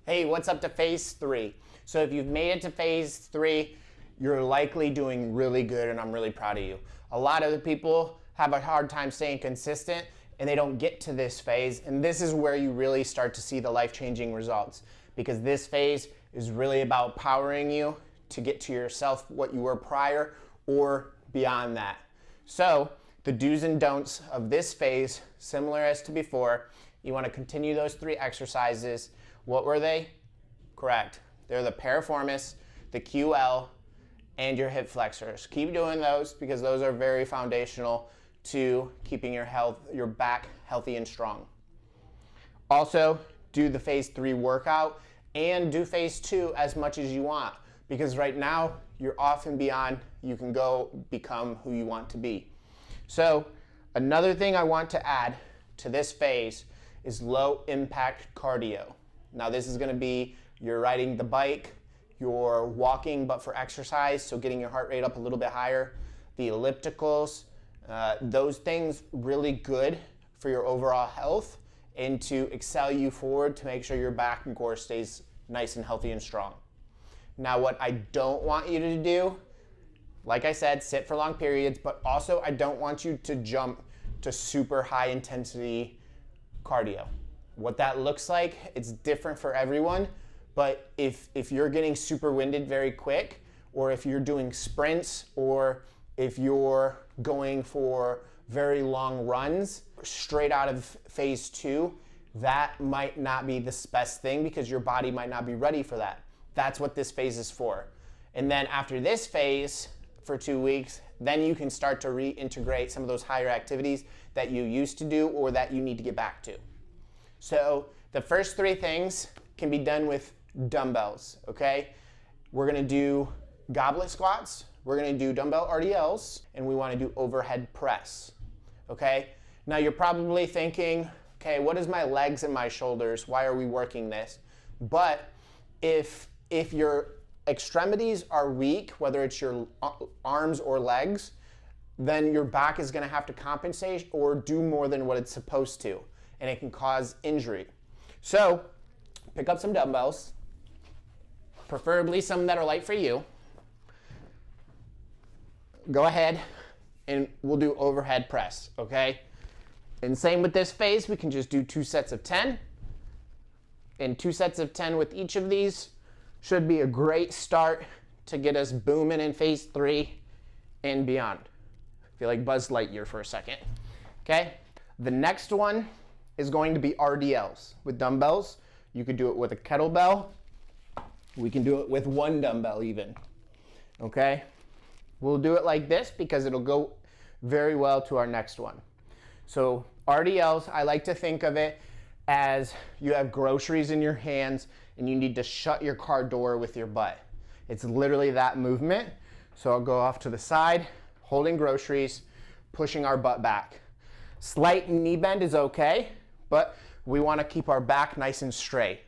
Hey, what's up to phase 3? So if you've made it to phase 3, you're likely doing really good and I'm really proud of you. A lot of the people have a hard time staying consistent and they don't get to this phase, and this is where you really start to see the life-changing results, because this phase is really about powering you to get to yourself what you were prior or beyond that. So the do's and don'ts of this phase, similar as to before, you want to continue those 3 exercises. What were they? Correct. They're the piriformis, the QL, and your hip flexors. Keep doing those because those are very foundational to keeping your back healthy and strong. Also, do the phase 3 workout and do phase 2 as much as you want, because right now you're off and beyond. You can go become who you want to be. So another thing I want to add to this phase is low impact cardio. Now this is going to be you're riding the bike, you're walking but for exercise, so getting your heart rate up a little bit higher, the ellipticals, those things really good for your overall health and to excel you forward to make sure your back and core stays nice and healthy and strong. Now what I don't want you to do, like I said, sit for long periods, but also I don't want you to jump to super high intensity cardio. What that looks like, it's different for everyone, but if you're getting super winded very quick, or if you're doing sprints, or if you're going for very long runs straight out of phase 2, that might not be the best thing because your body might not be ready for that. That's what this phase is for. And then after this phase for 2 weeks, then you can start to reintegrate some of those higher activities that you used to do or that you need to get back to. So the first 3 things can be done with dumbbells, okay? We're gonna do goblet squats, we're gonna do dumbbell RDLs, and we wanna do overhead press, okay? Now you're probably thinking, okay, what is my legs and my shoulders? Why are we working this? But if your extremities are weak, whether it's your arms or legs, then your back is gonna have to compensate or do more than what it's supposed to, and it can cause injury. So pick up some dumbbells, preferably some that are light for you. Go ahead and we'll do overhead press, okay? And same with this phase, we can just do 2 sets of 10. And 2 sets of 10 with each of these should be a great start to get us booming in phase 3 and beyond. I feel like Buzz Lightyear for a second, okay? The next one is going to be RDLs with dumbbells. You could do it with a kettlebell. We can do it with 1 dumbbell even, okay? We'll do it like this because it'll go very well to our next one. So RDLs, I like to think of it as you have groceries in your hands and you need to shut your car door with your butt. It's literally that movement. So I'll go off to the side, holding groceries, pushing our butt back. Slight knee bend is okay, but we want to keep our back nice and straight.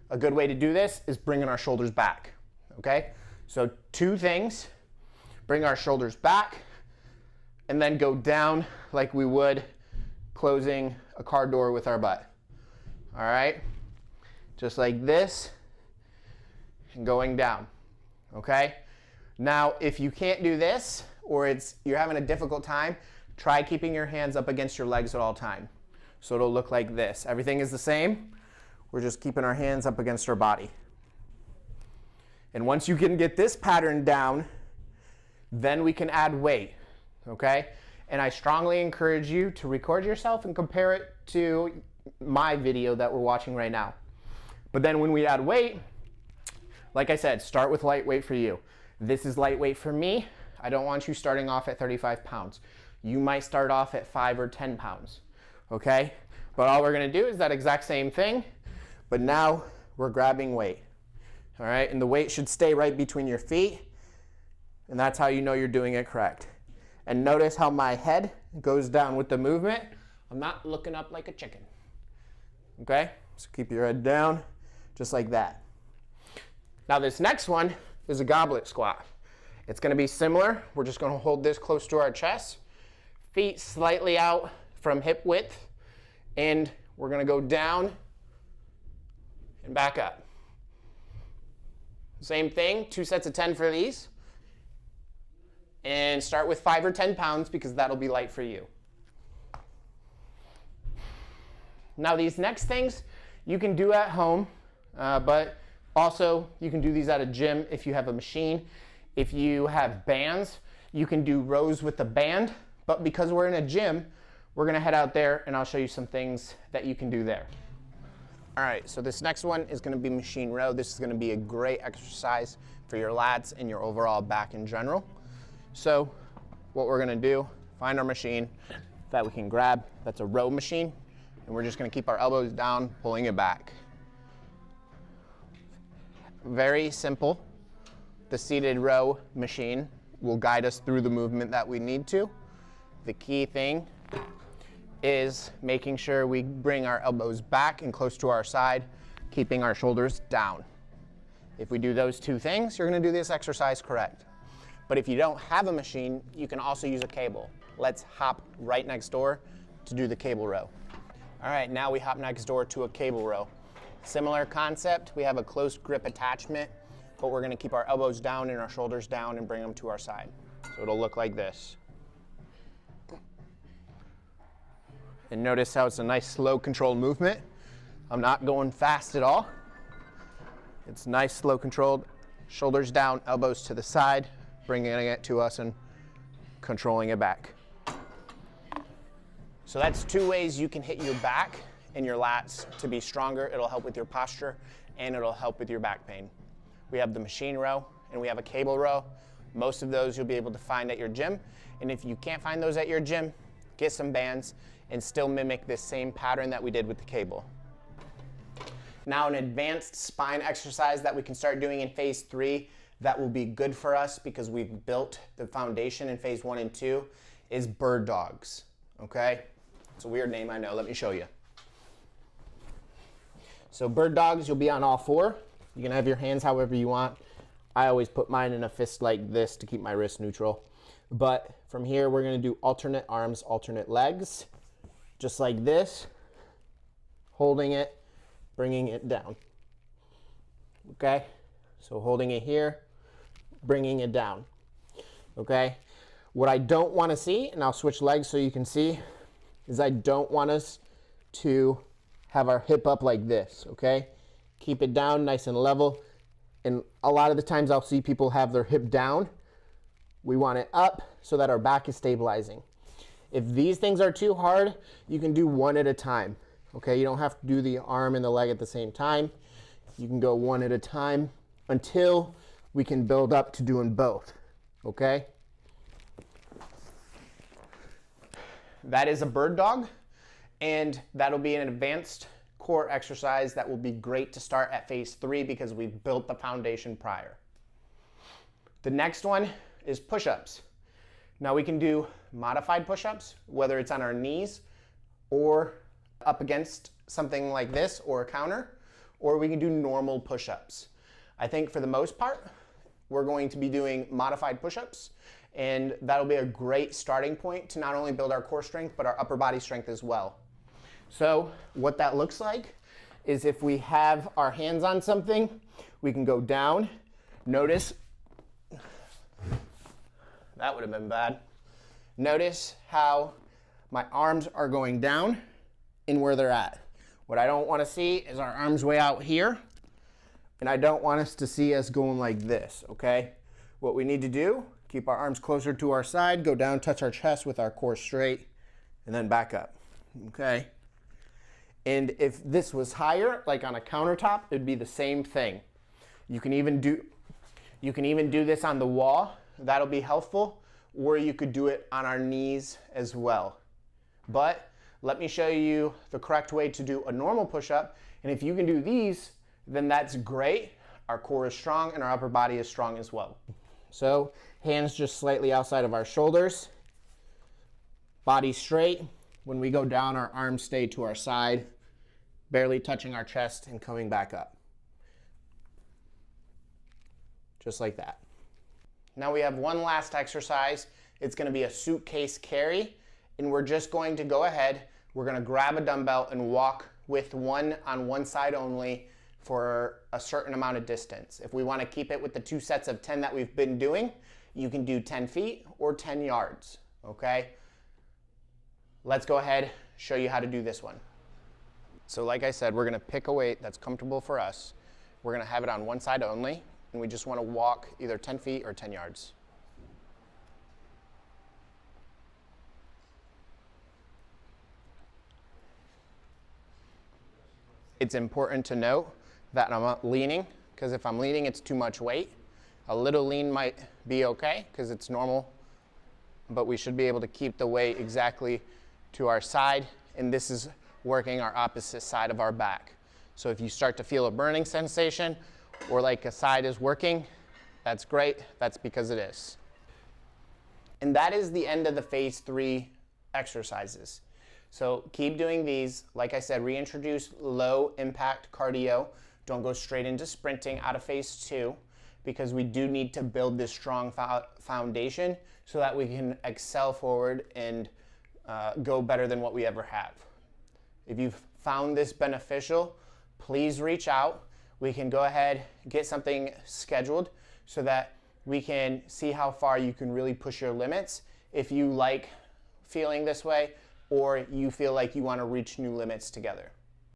A good way to do this is bringing our shoulders back, okay? So 2 things, bring our shoulders back and then go down like we would closing a car door with our butt. All right? Just like this and going down, okay? Now, if you can't do this or you're having a difficult time, try keeping your hands up against your legs at all time. So it'll look like this. Everything is the same. We're just keeping our hands up against our body. And once you can get this pattern down, then we can add weight, okay? And I strongly encourage you to record yourself and compare it to my video that we're watching right now. But then when we add weight, like I said, start with lightweight for you. This is lightweight for me. I don't want you starting off at 35 pounds. You might start off at 5 or 10 pounds, okay? But all we're gonna do is that exact same thing, but now we're grabbing weight, all right? And the weight should stay right between your feet, and that's how you know you're doing it correct. And notice how my head goes down with the movement. I'm not looking up like a chicken, okay? So keep your head down, just like that. Now this next one is a goblet squat. It's gonna be similar. We're just gonna hold this close to our chest, feet slightly out from hip width, and we're gonna go down and back up. Same thing, 2 sets of 10 for these. And start with 5 or 10 pounds because that'll be light for you. Now these next things you can do at home, but also you can do these at a gym if you have a machine. If you have bands, you can do rows with the band, but because we're in a gym, we're gonna head out there and I'll show you some things that you can do there. All right, so this next one is gonna be machine row. This is gonna be a great exercise for your lats and your overall back in general. So what we're gonna do, find our machine that we can grab. That's a row machine. And we're just gonna keep our elbows down, pulling it back. Very simple. The seated row machine will guide us through the movement that we need to. The key thing is making sure we bring our elbows back and close to our side, keeping our shoulders down. If we do those two things, you're gonna do this exercise correct. But if you don't have a machine, you can also use a cable. Let's hop right next door to do the cable row. All right, now we hop next door to a cable row. Similar concept, we have a close grip attachment, but we're gonna keep our elbows down and our shoulders down and bring them to our side. So it'll look like this. And notice how it's a nice slow controlled movement. I'm not going fast at all. It's nice, slow controlled, shoulders down, elbows to the side, bringing it to us and controlling it back. So that's 2 ways you can hit your back and your lats to be stronger. It'll help with your posture and it'll help with your back pain. We have the machine row and we have a cable row. Most of those you'll be able to find at your gym. And if you can't find those at your gym, get some bands and still mimic this same pattern that we did with the cable. Now an advanced spine exercise that we can start doing in phase 3 that will be good for us because we've built the foundation in phase 1 and 2 is bird dogs, okay? It's a weird name, I know, let me show you. So bird dogs, you'll be on all 4. You can have your hands however you want. I always put mine in a fist like this to keep my wrist neutral. But from here, we're gonna do alternate arms, alternate legs, just like this, holding it, bringing it down, okay? So holding it here, bringing it down, okay? What I don't wanna see, and I'll switch legs so you can see, is I don't want us to have our hip up like this, okay? Keep it down nice and level. And a lot of the times I'll see people have their hip down. We want it up so that our back is stabilizing. If these things are too hard, you can do one at a time, okay? You don't have to do the arm and the leg at the same time. You can go one at a time until we can build up to doing both, okay? That is a bird dog, and that'll be an advanced core exercise that will be great to start at phase 3 because we've built the foundation prior. The next one is push-ups. Now we can do modified push-ups, whether it's on our knees or up against something like this or a counter, or we can do normal push-ups. I think for the most part, we're going to be doing modified push-ups, and that'll be a great starting point to not only build our core strength, but our upper body strength as well. So what that looks like is if we have our hands on something, we can go down. Notice, that would have been bad. Notice how my arms are going down and where they're at. What I don't want to see is our arms way out here, and I don't want us to see us going like this, okay? What we need to do, keep our arms closer to our side, go down, touch our chest with our core straight, and then back up, okay? And if this was higher, like on a countertop, it'd be the same thing. You can even do this on the wall. That'll be helpful, or you could do it on our knees as well. But let me show you the correct way to do a normal push-up. And if you can do these, then that's great. Our core is strong and our upper body is strong as well. So hands just slightly outside of our shoulders, body straight. When we go down, our arms stay to our side, barely touching our chest and coming back up. Just like that. Now we have one last exercise. It's going to be a suitcase carry, and we're just going to go ahead. We're going to grab a dumbbell and walk with one on one side only for a certain amount of distance. If we want to keep it with the 2 sets of 10 that we've been doing, you can do 10 feet or 10 yards, okay? Let's go ahead, show you how to do this one. So like I said, we're gonna pick a weight that's comfortable for us. We're gonna have it on one side only, and we just wanna walk either 10 feet or 10 yards. It's important to note that I'm not leaning, because if I'm leaning, it's too much weight. A little lean might be okay, because it's normal, but we should be able to keep the weight exactly to our side, and this is working our opposite side of our back. So if you start to feel a burning sensation, or like a side is working, that's great, that's because it is. And that is the end of the phase 3 exercises. So keep doing these. Like I said, reintroduce low impact cardio. Don't go straight into sprinting out of phase 2, because we do need to build this strong foundation so that we can excel forward and go better than what we ever have. If you've found this beneficial, please reach out. We can go ahead, get something scheduled so that we can see how far you can really push your limits if you like feeling this way, or you feel like you want to reach new limits together.